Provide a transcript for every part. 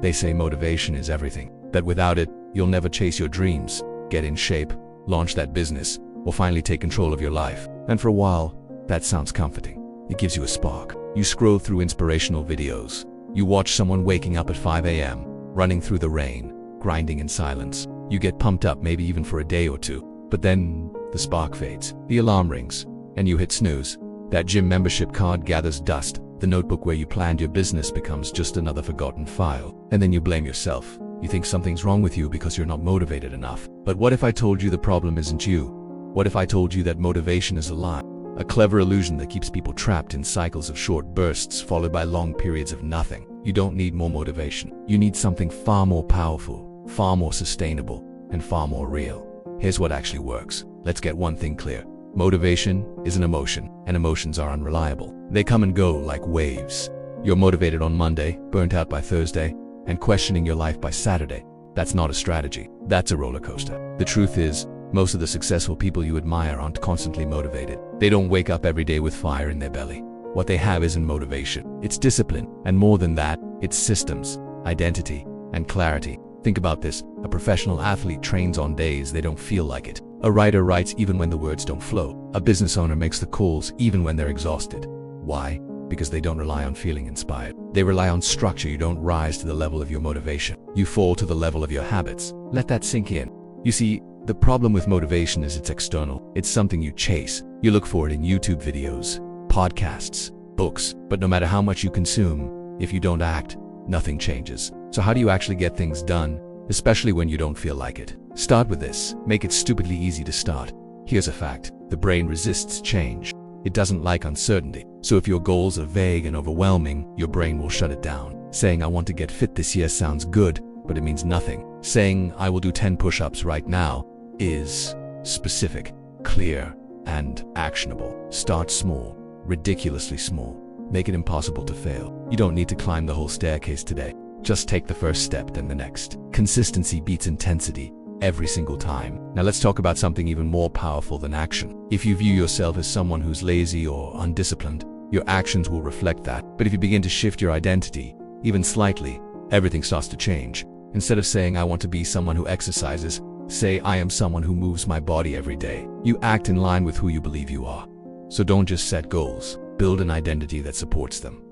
They say motivation is everything, that without it, you'll never chase your dreams, get in shape, launch that business, or finally take control of your life. And for a while, that sounds comforting. It gives you a spark. You scroll through inspirational videos. You watch someone waking up at 5 a.m., running through the rain, grinding in silence. You get pumped up maybe even for a day or two. But then the spark fades, the alarm rings, and you hit snooze. That gym membership card gathers dust. The notebook where you planned your business becomes just another forgotten file. And then you blame yourself. You think something's wrong with you because you're not motivated enough. But what if I told you the problem isn't you? What if I told you that motivation is a lie? A clever illusion that keeps people trapped in cycles of short bursts followed by long periods of nothing. You don't need more motivation. You need something far more powerful, far more sustainable, and far more real. Here's what actually works. Let's get one thing clear. Motivation is an emotion, and emotions are unreliable. They come and go like waves. You're motivated on Monday, burnt out by Thursday, and questioning your life by Saturday. That's not a strategy. That's a roller coaster. The truth is, most of the successful people you admire aren't constantly motivated. They don't wake up every day with fire in their belly. What they have isn't motivation. It's discipline. And more than that, it's systems, identity, and clarity. Think about this. A professional athlete trains on days they don't feel like it. A writer writes even when the words don't flow. A business owner makes the calls even when they're exhausted. Why? Because they don't rely on feeling inspired. They rely on structure. You don't rise to the level of your motivation. You fall to the level of your habits. Let that sink in. You see, the problem with motivation is it's external. It's something you chase. You look for it in YouTube videos, podcasts, books. But no matter how much you consume, if you don't act, nothing changes. So how do you actually get things done, especially when you don't feel like it? Start with this. Make it stupidly easy to start. Here's a fact. The brain resists change. It doesn't like uncertainty. So if your goals are vague and overwhelming, your brain will shut it down. Saying I want to get fit this year sounds good, but it means nothing. Saying I will do 10 push-ups right now is specific, clear, and actionable. Start small, ridiculously small. Make it impossible to fail. You don't need to climb the whole staircase today. Just take the first step, then the next. Consistency beats intensity every single time. Now let's talk about something even more powerful than action. If you view yourself as someone who's lazy or undisciplined, your actions will reflect that. But if you begin to shift your identity, even slightly, everything starts to change. Instead of saying I want to be someone who exercises, say I am someone who moves my body every day. You act in line with who you believe you are. So don't just set goals, build an identity that supports them.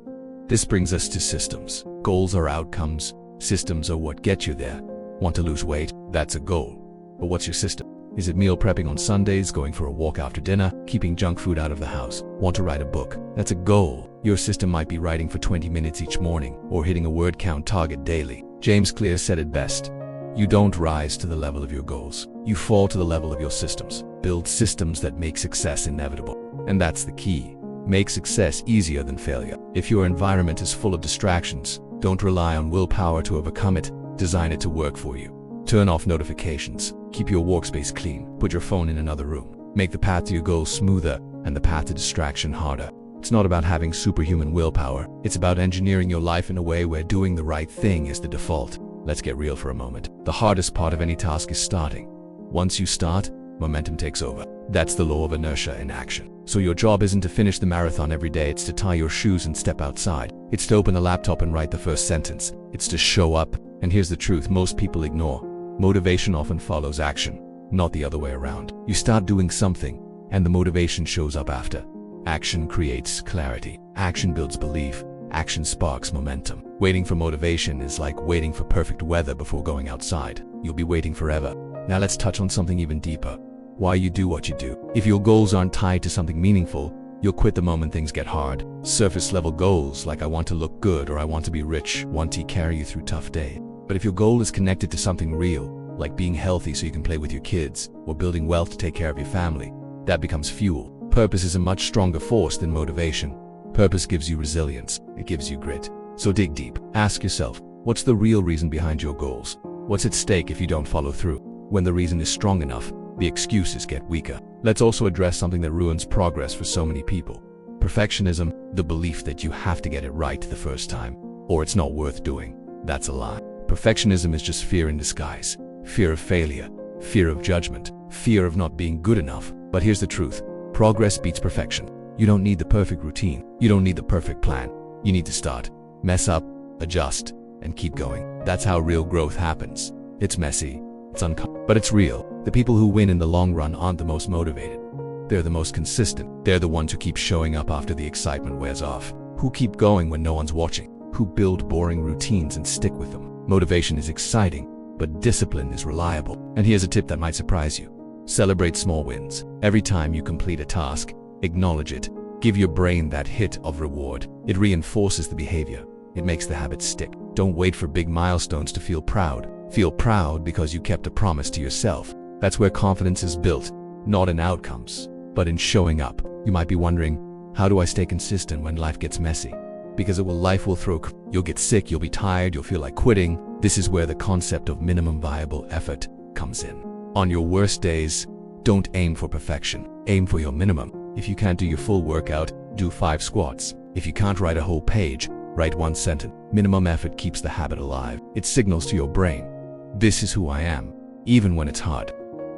This brings us to systems. Goals are outcomes, systems are what get you there. Want to lose weight? That's a goal. But what's your system? Is it meal prepping on Sundays, going for a walk after dinner, keeping junk food out of the house? Want to write a book? That's a goal. Your system might be writing for 20 minutes each morning, or hitting a word count target daily. James Clear said it best. You don't rise to the level of your goals. You fall to the level of your systems. Build systems that make success inevitable. And that's the key. Make success easier than failure. If your environment is full of distractions, don't rely on willpower to overcome it. Design it to work for you. Turn off notifications. Keep your workspace clean. Put your phone in another room. Make the path to your goals smoother and the path to distraction harder. It's not about having superhuman willpower. It's about engineering your life in a way where doing the right thing is the default. Let's get real for a moment. The hardest part of any task is starting. Once you start, momentum takes over. That's the law of inertia in action. So your job isn't to finish the marathon every day. It's to tie your shoes and step outside. It's to open the laptop and write the first sentence. It's to show up. And here's the truth most people ignore. Motivation often follows action, not the other way around. You start doing something, and the motivation shows up after. Action creates clarity. Action builds belief. Action sparks momentum. Waiting for motivation is like waiting for perfect weather before going outside. You'll be waiting forever. Now let's touch on something even deeper. Why you do what you do. If your goals aren't tied to something meaningful, you'll quit the moment things get hard. Surface level goals like I want to look good or I want to be rich want to carry you through tough days. But if your goal is connected to something real, like being healthy so you can play with your kids, or building wealth to take care of your family, that becomes fuel. Purpose is a much stronger force than motivation. Purpose gives you resilience. It gives you grit. So dig deep. Ask yourself, what's the real reason behind your goals? What's at stake if you don't follow through? When the reason is strong enough, the excuses get weaker. Let's also address something that ruins progress for so many people. Perfectionism, the belief that you have to get it right the first time, or it's not worth doing. That's a lie. Perfectionism is just fear in disguise. Fear of failure, fear of judgment, fear of not being good enough. But here's the truth. Progress beats perfection. You don't need the perfect routine. You don't need the perfect plan. You need to start, mess up, adjust, and keep going. That's how real growth happens. It's messy, it's uncomfortable, but it's real. The people who win in the long run aren't the most motivated. They're the most consistent. They're the ones who keep showing up after the excitement wears off, who keep going when no one's watching, who build boring routines and stick with them. Motivation is exciting, but discipline is reliable. And here's a tip that might surprise you. Celebrate small wins. Every time you complete a task, acknowledge it. Give your brain that hit of reward. It reinforces the behavior. It makes the habit stick. Don't wait for big milestones to feel proud. Feel proud because you kept a promise to yourself. That's where confidence is built, not in outcomes, but in showing up. You might be wondering, how do I stay consistent when life gets messy? Because life will throw. You'll get sick, you'll be tired, you'll feel like quitting. This is where the concept of minimum viable effort comes in. On your worst days, don't aim for perfection. Aim for your minimum. If you can't do your full workout, do 5 squats. If you can't write a whole page, write 1 sentence. Minimum effort keeps the habit alive. It signals to your brain, this is who I am, even when it's hard.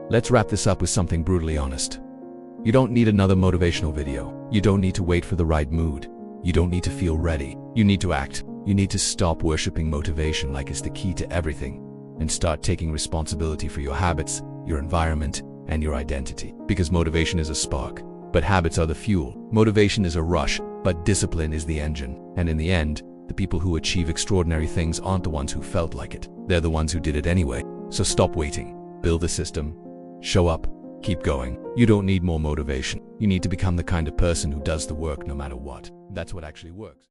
Let's wrap this up with something brutally honest. You don't need another motivational video. You don't need to wait for the right mood. You don't need to feel ready. You need to act. You need to stop worshiping motivation like it's the key to everything and start taking responsibility for your habits, your environment, and your identity. Because motivation is a spark, but habits are the fuel. Motivation is a rush, but discipline is the engine. And in the end, the people who achieve extraordinary things aren't the ones who felt like it. They're the ones who did it anyway. So stop waiting. Build a system. Show up. Keep going. You don't need more motivation. You need to become the kind of person who does the work no matter what. That's what actually works.